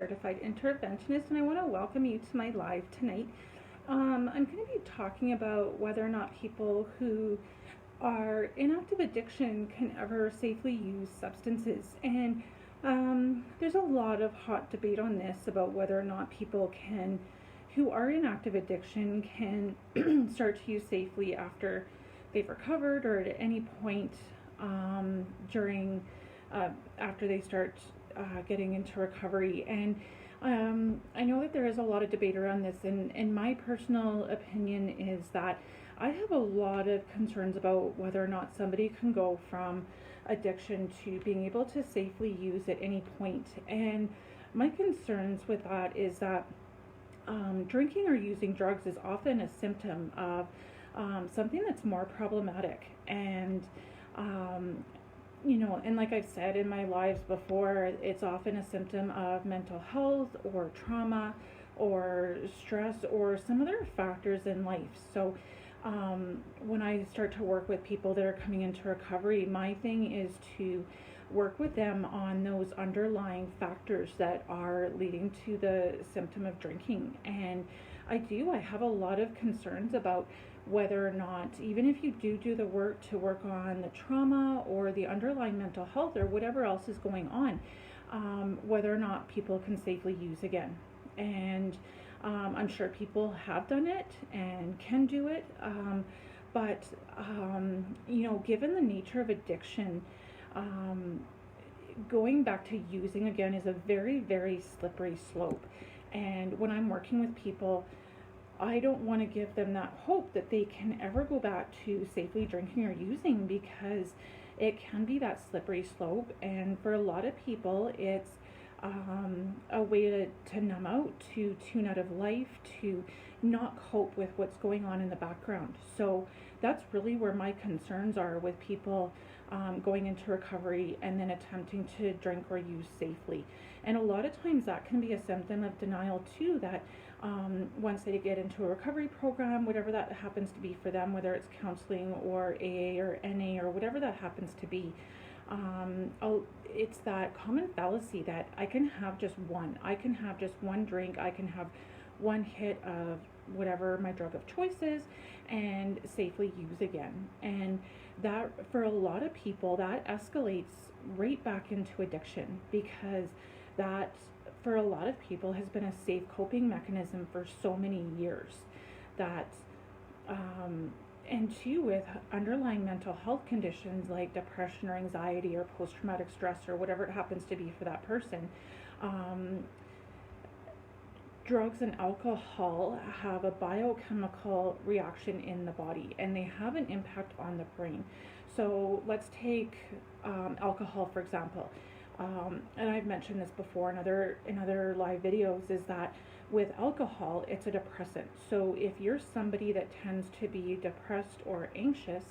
Certified Interventionist, and I want to welcome you to my live tonight. I'm going to be talking about whether or not people who are in active addiction can ever safely use substances. And there's a lot of hot debate on this about whether or not people who are in active addiction can start to use safely after they've recovered or at any point during after they start getting into recovery. And I know that there is a lot of debate around this, and my personal opinion is that I have a lot of concerns about whether or not somebody can go from addiction to being able to safely use at any point. And my concerns with that is that drinking or using drugs is often a symptom of something that's more problematic. And and like I've said in my lives before, it's often a symptom of mental health or trauma or stress or some other factors in life. So when I start to work with people that are coming into recovery, my thing is to work with them on those underlying factors that are leading to the symptom of drinking. And I have a lot of concerns about whether or not, even if you do the work to work on the trauma or the underlying mental health or whatever else is going on, whether or not people can safely use again. And I'm sure people have done it and can do it, but given the nature of addiction, going back to using again is a very, very slippery slope. And when I'm working with people, I don't want to give them that hope that they can ever go back to safely drinking or using, because it can be that slippery slope. And for a lot of people, it's a way to numb out, to tune out of life, to not cope with what's going on in the background. So that's really where my concerns are with people going into recovery and then attempting to drink or use safely. And a lot of times that can be a symptom of denial too, that once they get into a recovery program, whatever that happens to be for them, whether it's counseling or AA or NA or whatever that happens to be, it's that common fallacy that I can have just one drink, I can have one hit of whatever my drug of choice is and safely use again. And that, for a lot of people, that escalates right back into addiction, because that, for a lot of people, has been a safe coping mechanism for so many years. That and too, with underlying mental health conditions like depression or anxiety or post-traumatic stress or whatever it happens to be for that person, drugs and alcohol have a biochemical reaction in the body, and they have an impact on the brain. So let's take alcohol, for example. And I've mentioned this before in other live videos, is that with alcohol, it's a depressant. So if you're somebody that tends to be depressed or anxious,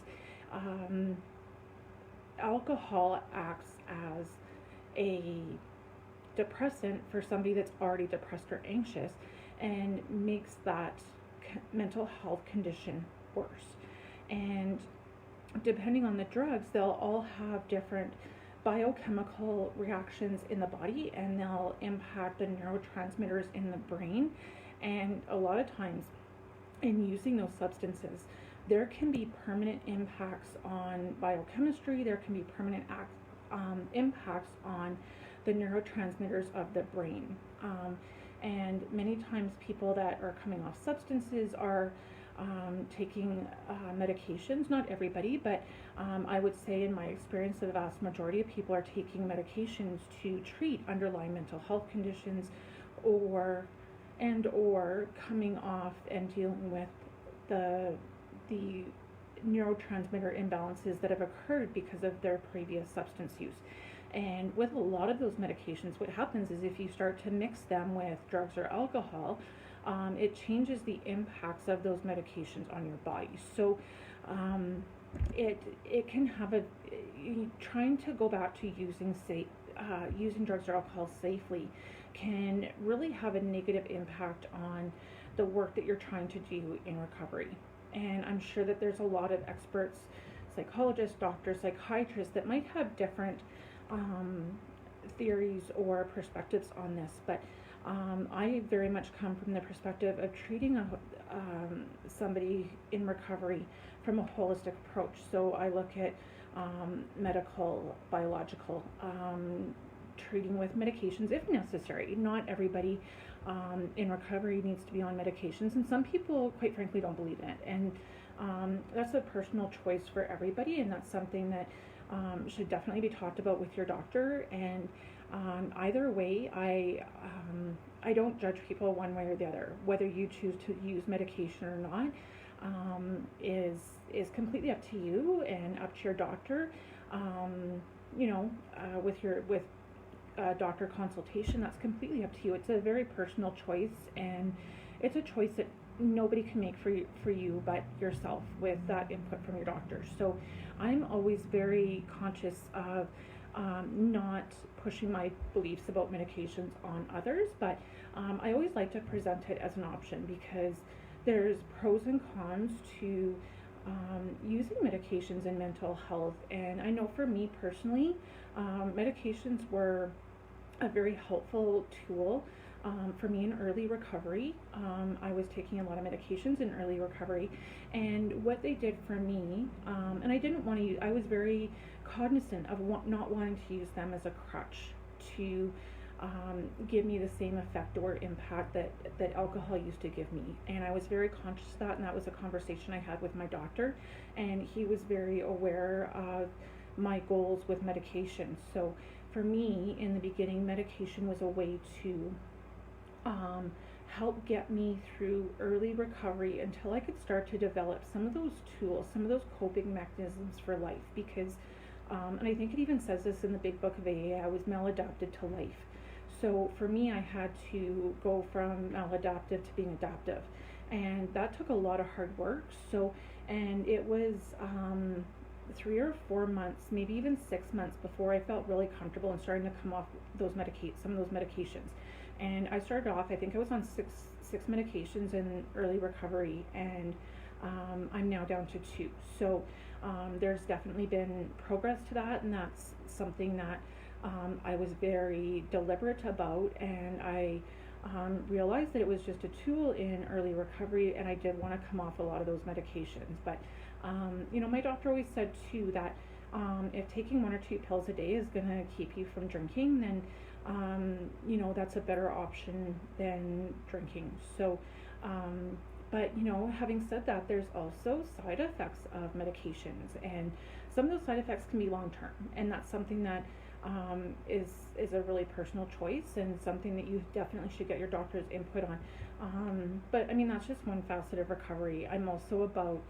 alcohol acts as a depressant for somebody that's already depressed or anxious, and makes that mental health condition worse. And depending on the drugs, they'll all have different biochemical reactions in the body, and they'll impact the neurotransmitters in the brain. And a lot of times in using those substances, there can be permanent impacts on biochemistry, there can be permanent impacts on the neurotransmitters of the brain. And many times people that are coming off substances are taking medications. Not everybody, but I would say in my experience the vast majority of people are taking medications to treat underlying mental health conditions, or coming off and dealing with the neurotransmitter imbalances that have occurred because of their previous substance use. And with a lot of those medications, what happens is if you start to mix them with drugs or alcohol, it changes the impacts of those medications on your body. So it can have trying to go back to using drugs or alcohol safely can really have a negative impact on the work that you're trying to do in recovery. And I'm sure that there's a lot of experts, psychologists, doctors, psychiatrists, that might have different theories or perspectives on this, but I very much come from the perspective of treating somebody in recovery from a holistic approach. So I look at medical, biological, treating with medications if necessary. Not everybody in recovery needs to be on medications, and some people, quite frankly, don't believe in it. And that's a personal choice for everybody, and that's something that should definitely be talked about with your doctor. And either way, I don't judge people one way or the other. Whether you choose to use medication or not is completely up to you and up to your doctor. With doctor consultation, that's completely up to you. It's a very personal choice, and it's a choice that nobody can make for you but yourself with that input from your doctor. So I'm always very conscious of not pushing my beliefs about medications on others, but I always like to present it as an option, because there's pros and cons to using medications in mental health. And I know for me personally, medications were a very helpful tool for me in early recovery. I was taking a lot of medications in early recovery, and what they did for me, and I didn't want to use, I was very cognizant of not wanting to use them as a crutch to give me the same effect or impact that alcohol used to give me. And I was very conscious of that, and that was a conversation I had with my doctor, and he was very aware of my goals with medication. So for me, in the beginning, medication was a way to help get me through early recovery until I could start to develop some of those tools, some of those coping mechanisms for life. Because, and I think it even says this in the big book of AA, I was maladapted to life. So for me, I had to go from maladaptive to being adaptive, and that took a lot of hard work. So, and it was 3 or 4 months, maybe even 6 months before I felt really comfortable and starting to come off some of those medications. And I started off, I think I was on six medications in early recovery, and I'm now down to 2. So there's definitely been progress to that, and that's something that I was very deliberate about, and I realized that it was just a tool in early recovery, and I did want to come off a lot of those medications. But my doctor always said too that if taking 1 or 2 pills a day is going to keep you from drinking, then that's a better option than drinking. So but having said that, there's also side effects of medications, and some of those side effects can be long term, and that's something that is a really personal choice, and something that you definitely should get your doctor's input on. But I mean, that's just one facet of recovery. I'm also about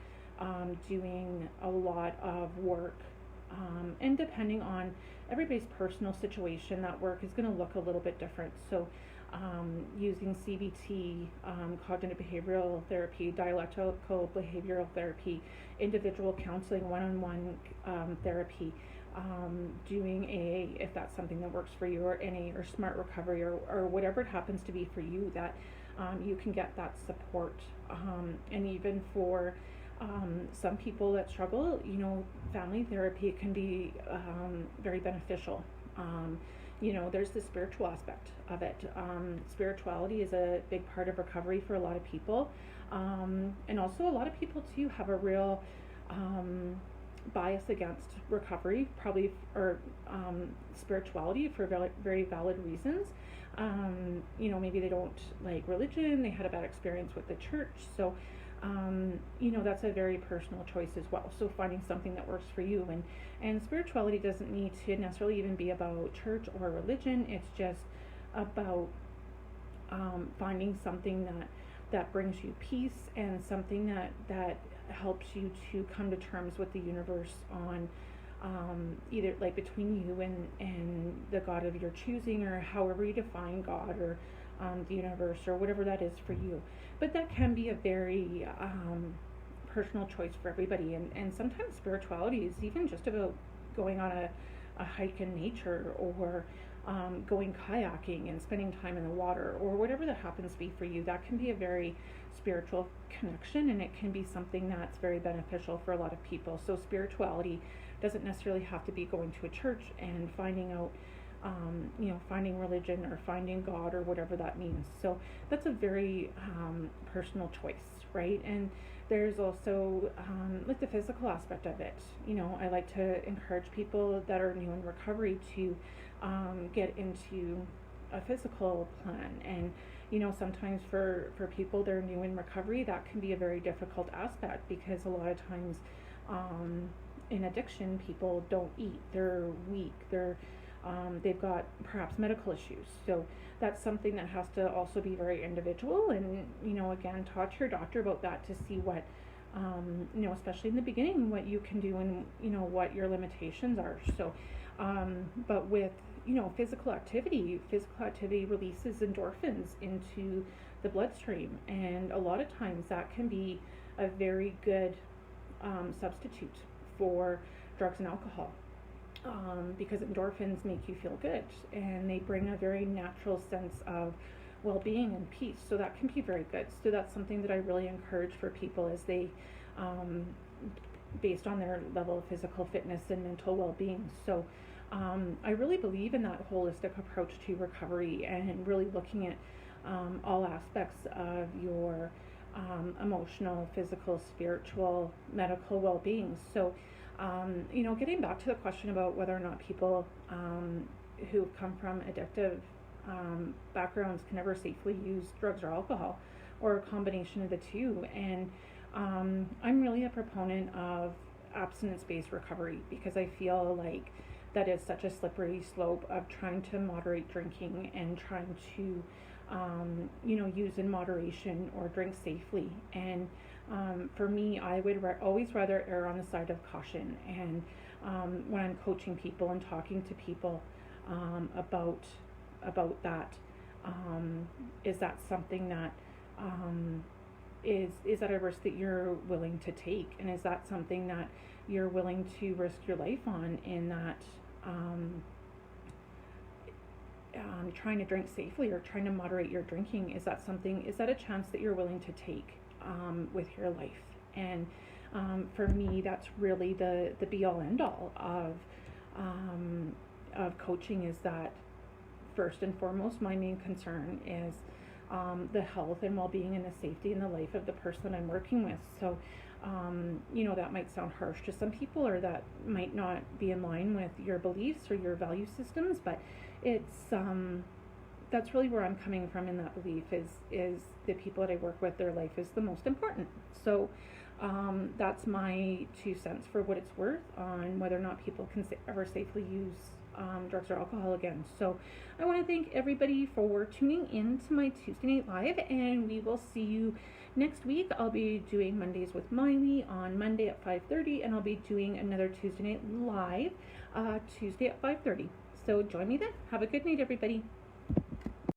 doing a lot of work, and depending on everybody's personal situation, that work is going to look a little bit different. So using CBT, cognitive behavioral therapy, dialectical behavioral therapy, individual counseling, one-on-one therapy, doing AA if that's something that works for you, or NA, or smart recovery, or whatever it happens to be for you, that you can get that support. And even for some people that struggle, family therapy can be very beneficial. There's the spiritual aspect of it. Spirituality is a big part of recovery for a lot of people. And also a lot of people too have a real bias against recovery, probably, or spirituality, for very, very valid reasons. Maybe they don't like religion, they had a bad experience with the church. So that's a very personal choice as well. So finding something that works for you, and spirituality doesn't need to necessarily even be about church or religion. It's just about finding something that brings you peace, and something that helps you to come to terms with the universe on either like between you and the God of your choosing, or however you define God, or the universe, or whatever that is for you. But that can be a very personal choice for everybody, and sometimes spirituality is even just about going on a hike in nature, or going kayaking and spending time in the water, or whatever that happens to be for you. That can be a very spiritual connection, and it can be something that's very beneficial for a lot of people. So spirituality doesn't necessarily have to be going to a church and finding out finding religion or finding God or whatever that means. So that's a very personal choice, right? And there's also like the physical aspect of it. I like to encourage people that are new in recovery to get into a physical plan. And sometimes for people that are new in recovery, that can be a very difficult aspect, because a lot of times in addiction, people don't eat, they're weak, they've got perhaps medical issues. So that's something that has to also be very individual, and again, talk to your doctor about that to see what especially in the beginning, what you can do and what your limitations are. So but with physical activity releases endorphins into the bloodstream, and a lot of times that can be a very good substitute for drugs and alcohol, because endorphins make you feel good and they bring a very natural sense of well-being and peace. So that can be very good. So that's something that I really encourage for people as they based on their level of physical fitness and mental well-being. So I really believe in that holistic approach to recovery, and really looking at all aspects of your emotional, physical, spiritual, medical well-being. So getting back to the question about whether or not people who come from addictive backgrounds can ever safely use drugs or alcohol, or a combination of the two. And I'm really a proponent of abstinence-based recovery, because I feel like that is such a slippery slope of trying to moderate drinking and trying to use in moderation or drink safely. And for me, I would always rather err on the side of caution. And when I'm coaching people and talking to people about that, is that something that is that a risk that you're willing to take, and is that something that you're willing to risk your life on, in that trying to drink safely or trying to moderate your drinking, is that a chance that you're willing to take with your life? And for me, that's really the be all end all of coaching, is that first and foremost, my main concern is the health and well-being and the safety and the life of the person I'm working with. So that might sound harsh to some people, or that might not be in line with your beliefs or your value systems, but it's that's really where I'm coming from in that belief, is the people that I work with, their life is the most important. So that's my 2 cents for what it's worth on whether or not people can ever safely use drugs or alcohol again. So I want to thank everybody for tuning in to my Tuesday Night Live, and we will see you next week. I'll be doing Mondays with Miley on Monday at 5:30, and I'll be doing another Tuesday Night Live Tuesday at 5:30. So join me then. Have a good night, everybody.